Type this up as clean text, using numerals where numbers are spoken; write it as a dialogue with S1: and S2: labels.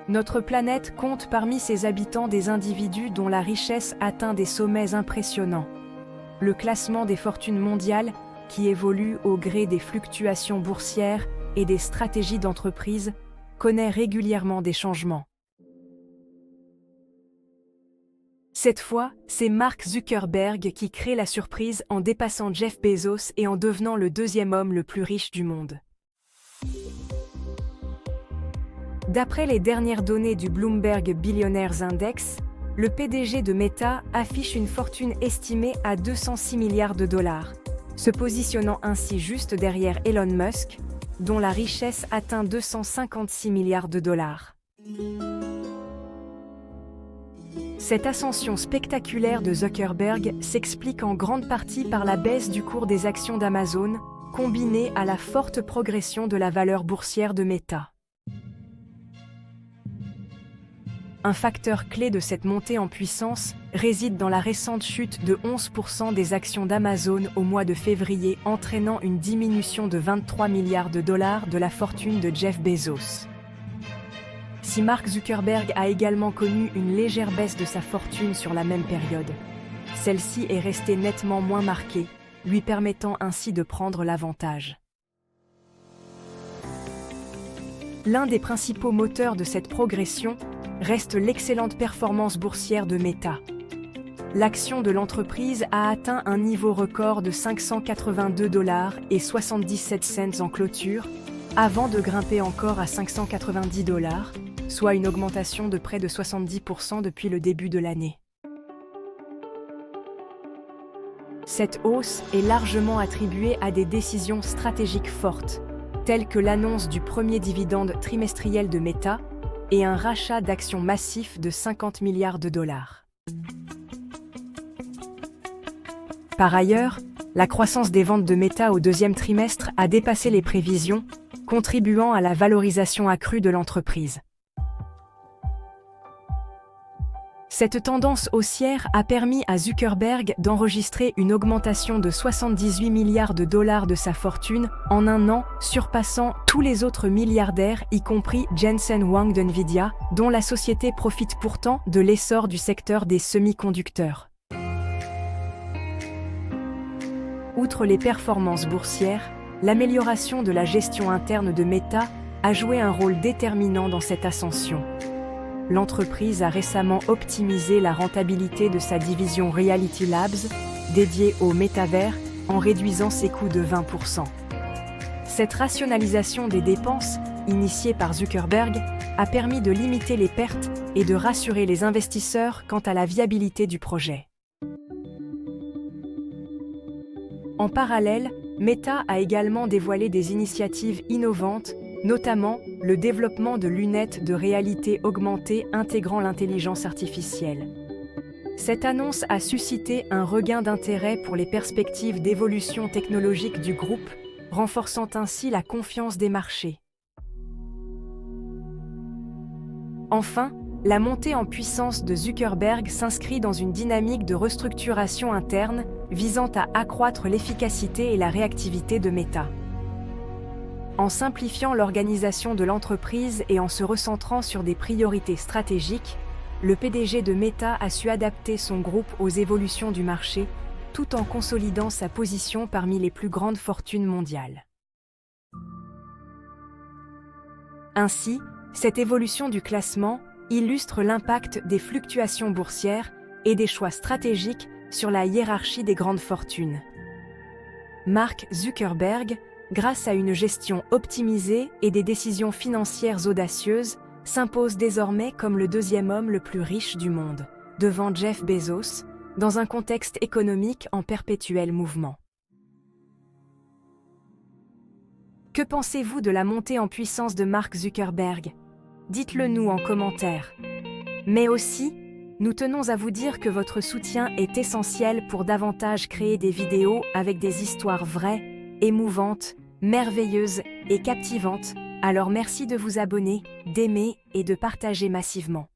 S1: Notre planète compte parmi ses habitants des individus dont la richesse atteint des sommets impressionnants. Le classement des fortunes mondiales, qui évolue au gré des fluctuations boursières et des stratégies d'entreprise, connaît régulièrement des changements. Cette fois, c'est Mark Zuckerberg qui crée la surprise en dépassant Jeff Bezos et en devenant le deuxième homme le plus riche du monde. D'après les dernières données du Bloomberg Billionaires Index, le PDG de Meta affiche une fortune estimée à 206 milliards de dollars, se positionnant ainsi juste derrière Elon Musk, dont la richesse atteint 256 milliards de dollars. Cette ascension spectaculaire de Zuckerberg s'explique en grande partie par la baisse du cours des actions d'Amazon, combinée à la forte progression de la valeur boursière de Meta. Un facteur clé de cette montée en puissance réside dans la récente chute de 11% des actions d'Amazon au mois de février, entraînant une diminution de 23 milliards de dollars de la fortune de Jeff Bezos. Si Mark Zuckerberg a également connu une légère baisse de sa fortune sur la même période, celle-ci est restée nettement moins marquée, lui permettant ainsi de prendre l'avantage. L'un des principaux moteurs de cette progression reste l'excellente performance boursière de Meta. L'action de l'entreprise a atteint un niveau record de 582 $ et 77 cents en clôture, avant de grimper encore à 590 $, soit une augmentation de près de 70% depuis le début de l'année. Cette hausse est largement attribuée à des décisions stratégiques fortes, telles que l'annonce du premier dividende trimestriel de Meta et un rachat d'actions massif de 50 milliards de dollars. Par ailleurs, la croissance des ventes de Meta au deuxième trimestre a dépassé les prévisions, contribuant à la valorisation accrue de l'entreprise. Cette tendance haussière a permis à Zuckerberg d'enregistrer une augmentation de 78 milliards de dollars de sa fortune en un an, surpassant tous les autres milliardaires, y compris Jensen Huang d'NVIDIA, dont la société profite pourtant de l'essor du secteur des semi-conducteurs. Outre les performances boursières, l'amélioration de la gestion interne de Meta a joué un rôle déterminant dans cette ascension. L'entreprise a récemment optimisé la rentabilité de sa division Reality Labs, dédiée au métavers, en réduisant ses coûts de 20%. Cette rationalisation des dépenses, initiée par Zuckerberg, a permis de limiter les pertes et de rassurer les investisseurs quant à la viabilité du projet. En parallèle, Meta a également dévoilé des initiatives innovantes, notamment le développement de lunettes de réalité augmentée intégrant l'intelligence artificielle. Cette annonce a suscité un regain d'intérêt pour les perspectives d'évolution technologique du groupe, renforçant ainsi la confiance des marchés. Enfin, la montée en puissance de Zuckerberg s'inscrit dans une dynamique de restructuration interne visant à accroître l'efficacité et la réactivité de Meta. En simplifiant l'organisation de l'entreprise et en se recentrant sur des priorités stratégiques, le PDG de Meta a su adapter son groupe aux évolutions du marché, tout en consolidant sa position parmi les plus grandes fortunes mondiales. Ainsi, cette évolution du classement illustre l'impact des fluctuations boursières et des choix stratégiques sur la hiérarchie des grandes fortunes. Mark Zuckerberg, grâce à une gestion optimisée et des décisions financières audacieuses, s'impose désormais comme le deuxième homme le plus riche du monde, devant Jeff Bezos, dans un contexte économique en perpétuel mouvement. Que pensez-vous de la montée en puissance de Mark Zuckerberg? Dites-le nous en commentaire. Mais aussi, nous tenons à vous dire que votre soutien est essentiel pour davantage créer des vidéos avec des histoires vraies, émouvantes, merveilleuses et captivantes. Alors merci de vous abonner, d'aimer et de partager massivement.